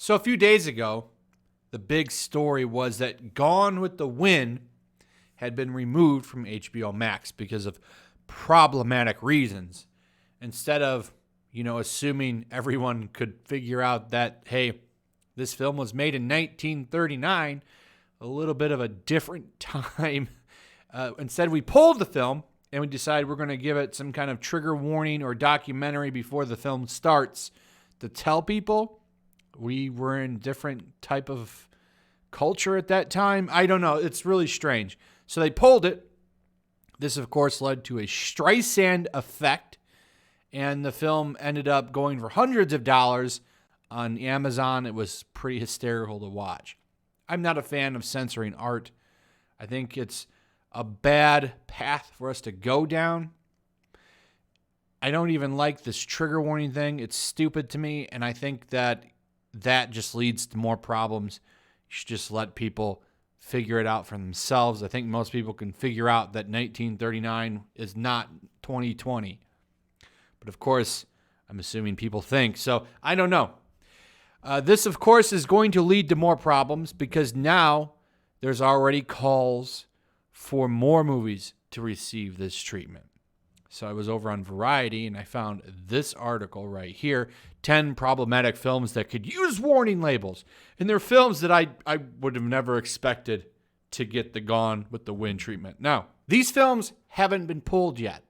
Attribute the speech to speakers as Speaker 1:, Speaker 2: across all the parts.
Speaker 1: So a few days ago, the big story was that Gone with the Wind had been removed from HBO Max because of problematic reasons. Instead of, assuming everyone could figure out that, hey, this film was made in 1939, a little bit of a different time. Instead, we pulled the film and we decided we're going to give it some kind of trigger warning or documentary before the film starts to tell people we were in different type of culture at that time. I don't know. It's really strange. So they pulled it. This, of course, led to a Streisand effect, and the film ended up going for hundreds of dollars on Amazon. It was pretty hysterical to watch. I'm not a fan of censoring art. I think it's a bad path for us to go down. I don't even like this trigger warning thing. It's stupid to me, and I think that just leads to more problems. You should just let people figure it out for themselves. I think most people can figure out that 1939 is not 2020. But of course, I'm assuming people think. So I don't know. This, of course, is going to lead to more problems because now there's already calls for more movies to receive this treatment. So I was over on Variety and I found this article right here, 10 problematic films that could use warning labels. And they're films that I would have never expected to get the Gone with the Wind treatment. Now, these films haven't been pulled yet,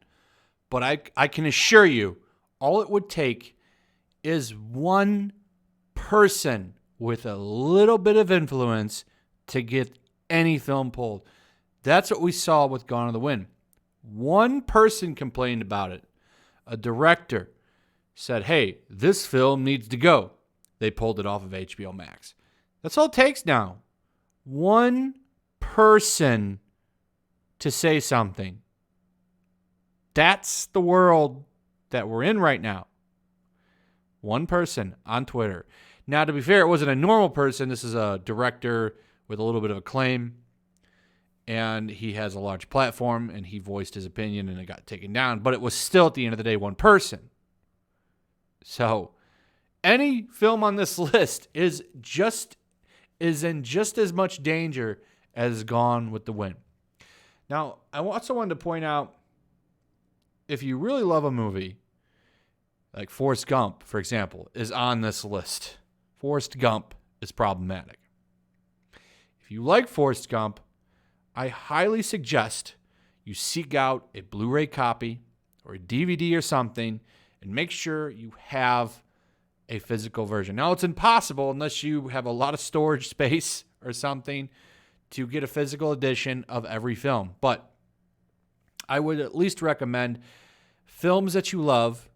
Speaker 1: but I can assure you all it would take is one person with a little bit of influence to get any film pulled. That's what we saw with Gone with the Wind. One person complained about it. A director said, hey, this film needs to go. They pulled it off of HBO Max. That's all it takes now. One person to say something. That's the world that we're in right now. One person on Twitter. Now, to be fair, it wasn't a normal person. This is a director with a little bit of acclaim. And he has a large platform, and he voiced his opinion, and it got taken down. But it was still, at the end of the day, one person. So, any film on this list is in just as much danger as Gone with the Wind. Now, I also wanted to point out, if you really love a movie, like Forrest Gump, for example, is on this list. Forrest Gump is problematic. If you like Forrest Gump, I highly suggest you seek out a Blu-ray copy or a DVD or something and make sure you have a physical version. Now, it's impossible unless you have a lot of storage space or something to get a physical edition of every film. But I would at least recommend films that you love,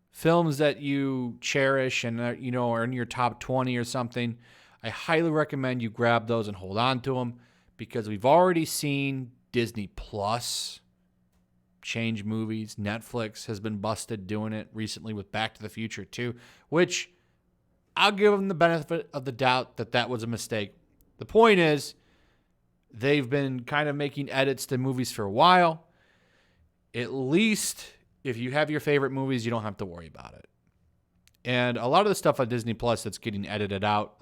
Speaker 1: films that you cherish and are in your top 20 or something. I highly recommend you grab those and hold on to them. Because we've already seen Disney Plus change movies. Netflix has been busted doing it recently with Back to the Future 2, which I'll give them the benefit of the doubt that was a mistake. The point is, they've been kind of making edits to movies for a while. At least if you have your favorite movies, you don't have to worry about it. And a lot of the stuff on Disney Plus that's getting edited out,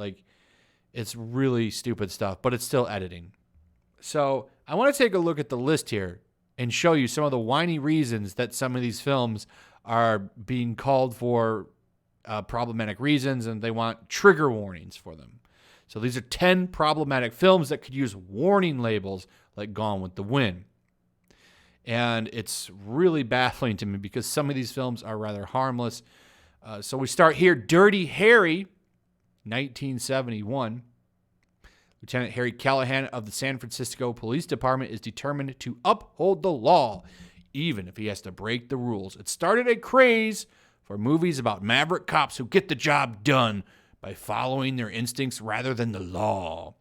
Speaker 1: it's really stupid stuff, but it's still editing. So I want to take a look at the list here and show you some of the whiny reasons that some of these films are being called for problematic reasons, and they want trigger warnings for them. So these are 10 problematic films that could use warning labels like Gone with the Wind. And it's really baffling to me because some of these films are rather harmless. So we start here. Dirty Harry, 1971. Lieutenant Harry Callahan of the San Francisco Police Department is determined to uphold the law, even if he has to break the rules. It started a craze for movies about maverick cops who get the job done by following their instincts rather than the law.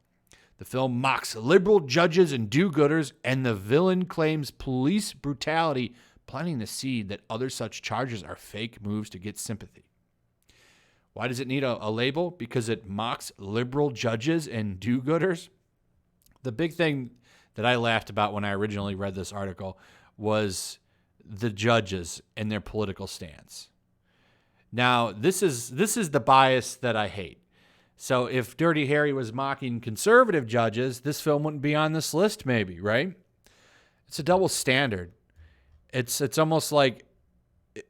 Speaker 1: The film mocks liberal judges and do-gooders, and the villain claims police brutality, planting the seed that other such charges are fake moves to get sympathy. Why does it need a label? Because it mocks liberal judges and do-gooders? The big thing that I laughed about when I originally read this article was the judges and their political stance. Now, this is the bias that I hate. So if Dirty Harry was mocking conservative judges, this film wouldn't be on this list maybe, right? It's a double standard. It's almost like,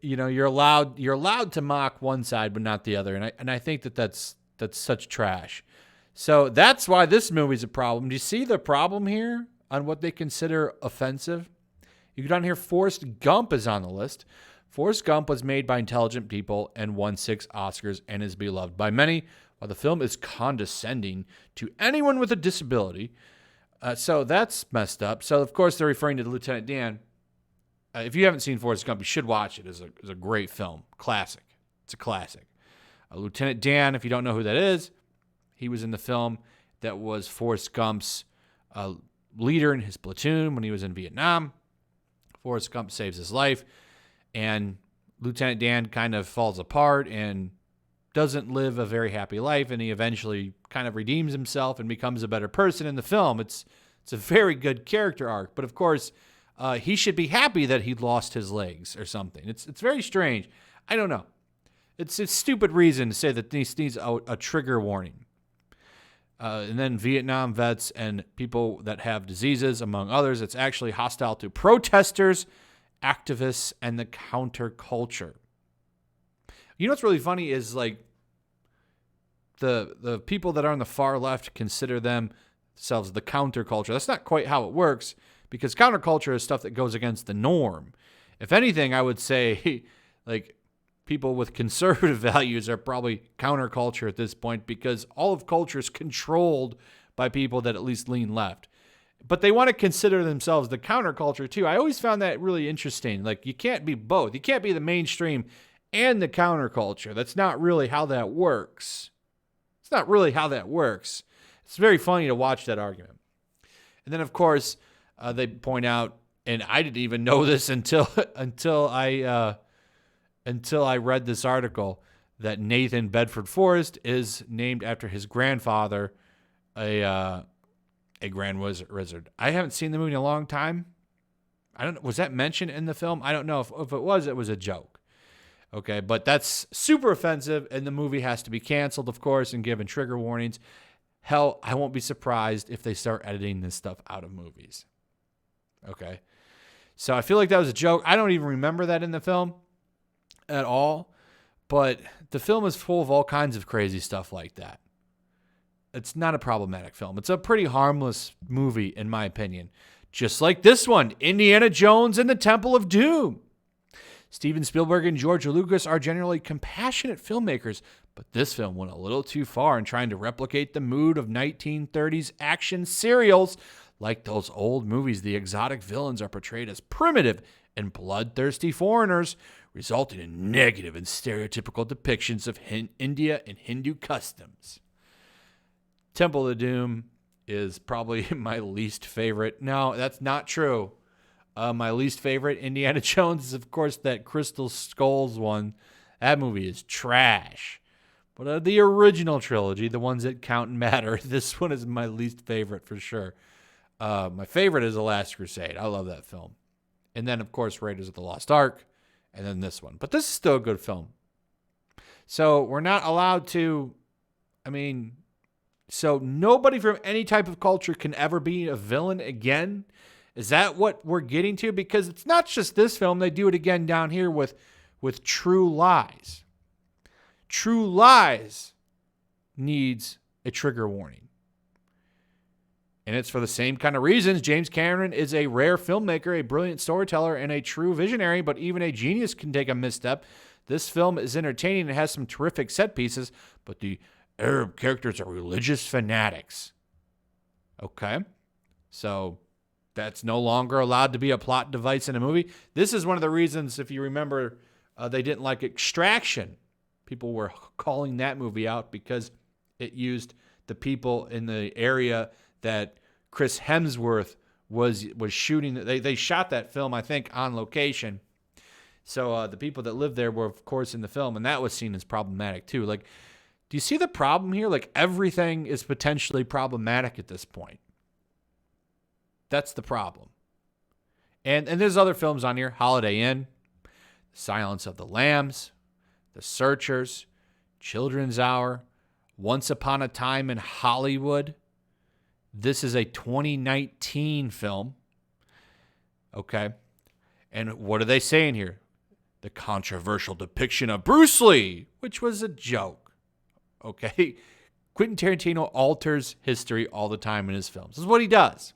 Speaker 1: you're allowed to mock one side but not the other, and I think that's such trash. So that's why this movie's a problem. Do you see the problem here on what they consider offensive? You go down here, Forrest Gump is on the list. Forrest Gump was made by intelligent people and won 6 Oscars and is beloved by many, while the film is condescending to anyone with a disability. So that's messed up. So, of course, they're referring to Lieutenant Dan. If you haven't seen Forrest Gump, you should watch it. It's a great film. Classic. It's a classic. Lieutenant Dan, if you don't know who that is, he was in the film that was Forrest Gump's leader in his platoon when he was in Vietnam. Forrest Gump saves his life, and Lieutenant Dan kind of falls apart and doesn't live a very happy life, and he eventually kind of redeems himself and becomes a better person in the film. It's a very good character arc, but of course, he should be happy that he lost his legs or something. It's very strange. I don't know. It's a stupid reason to say that this needs a trigger warning. And then Vietnam vets and people that have diseases, among others, it's actually hostile to protesters, activists, and the counterculture. You know what's really funny is like the people that are on the far left consider themselves the counterculture. That's not quite how it works, because counterculture is stuff that goes against the norm. If anything, I would say like people with conservative values are probably counterculture at this point, because all of culture is controlled by people that at least lean left. But they want to consider themselves the counterculture too. I always found that really interesting. Like, you can't be both. You can't be the mainstream and the counterculture. That's not really how that works. It's not really how that works. It's very funny to watch that argument. And then, of course, they point out, and I didn't even know this until I read this article, that Nathan Bedford Forrest is named after his grandfather, a grand wizard. I haven't seen the movie in a long time. I don't know. Was that mentioned in the film? I don't know. If it was a joke. Okay, but that's super offensive, and the movie has to be canceled, of course, and given trigger warnings. Hell, I won't be surprised if they start editing this stuff out of movies. Okay, so I feel like that was a joke. I don't even remember that in the film at all, but the film is full of all kinds of crazy stuff like that. It's not a problematic film. It's a pretty harmless movie, in my opinion. Just like this one, Indiana Jones and the Temple of Doom. Steven Spielberg and George Lucas are generally compassionate filmmakers, but this film went a little too far in trying to replicate the mood of 1930s action serials. Like those old movies, the exotic villains are portrayed as primitive and bloodthirsty foreigners, resulting in negative and stereotypical depictions of India and Hindu customs. Temple of Doom is probably my least favorite. No, that's not true. My least favorite Indiana Jones is, of course, that Crystal Skulls one. That movie is trash. But the original trilogy, the ones that count and matter, this one is my least favorite for sure. My favorite is The Last Crusade. I love that film. And then, of course, Raiders of the Lost Ark. And then this one. But this is still a good film. So we're not allowed to, so nobody from any type of culture can ever be a villain again? Is that what we're getting to? Because it's not just this film. They do it again down here with True Lies. True Lies needs a trigger warning. And it's for the same kind of reasons. James Cameron is a rare filmmaker, a brilliant storyteller, and a true visionary, but even a genius can take a misstep. This film is entertaining and has some terrific set pieces, but the Arab characters are religious fanatics. Okay? So that's no longer allowed to be a plot device in a movie. This is one of the reasons, if you remember, they didn't like Extraction. People were calling that movie out because it used the people in the area that Chris Hemsworth was shooting. They shot that film, I think, on location. So the people that lived there were, of course, in the film, and that was seen as problematic too. Like, do you see the problem here? Like, everything is potentially problematic at this point. That's the problem. And there's other films on here. Holiday Inn, Silence of the Lambs, The Searchers, Children's Hour, Once Upon a Time in Hollywood. This is a 2019 film. Okay. And what are they saying here? The controversial depiction of Bruce Lee, which was a joke. Okay. Quentin Tarantino alters history all the time in his films. This is what he does.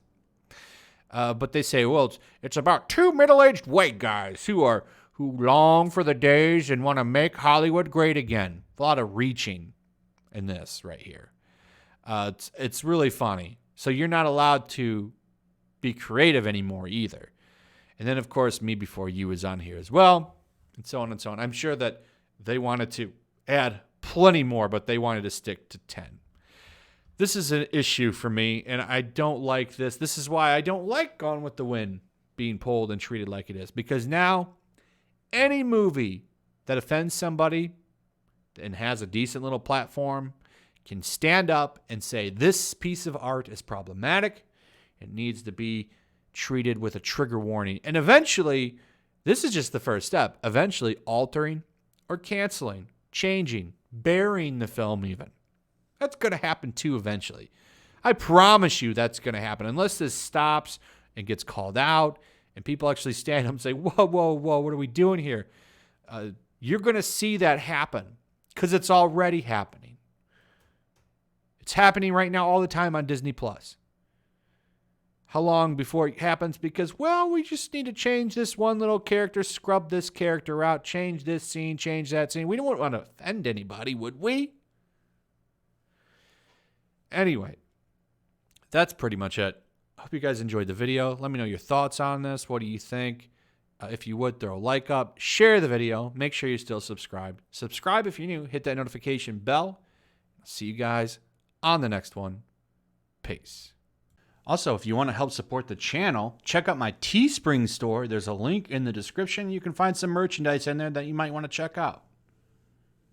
Speaker 1: But they say, well, it's about two middle-aged white guys who long for the days and want to make Hollywood great again. A lot of reaching in this right here. It's really funny. So you're not allowed to be creative anymore either. And then, of course, Me Before You is on here as well, and so on and so on. I'm sure that they wanted to add plenty more, but they wanted to stick to 10. This is an issue for me, and I don't like this. This is why I don't like Gone with the Wind being pulled and treated like it is. Because now, any movie that offends somebody and has a decent little platform can stand up and say, this piece of art is problematic. It needs to be treated with a trigger warning. And eventually, this is just the first step, eventually altering or canceling, changing, burying the film even. That's going to happen too eventually. I promise you that's going to happen. Unless this stops and gets called out and people actually stand up and say, whoa, whoa, whoa, what are we doing here? You're going to see that happen because it's already happening. It's happening right now all the time on Disney+. How long before it happens? Because, well, we just need to change this one little character, scrub this character out, change this scene, change that scene. We don't want to offend anybody, would we? Anyway, that's pretty much it. I hope you guys enjoyed the video. Let me know your thoughts on this. What do you think? If you would, throw a like up. Share the video. Make sure you're still subscribed. Subscribe if you're new. Hit that notification bell. I'll see you guys on the next one. Peace. Also, if you want to help support the channel, check out my Teespring store. There's a link in the description. You can find some merchandise in there that you might want to check out.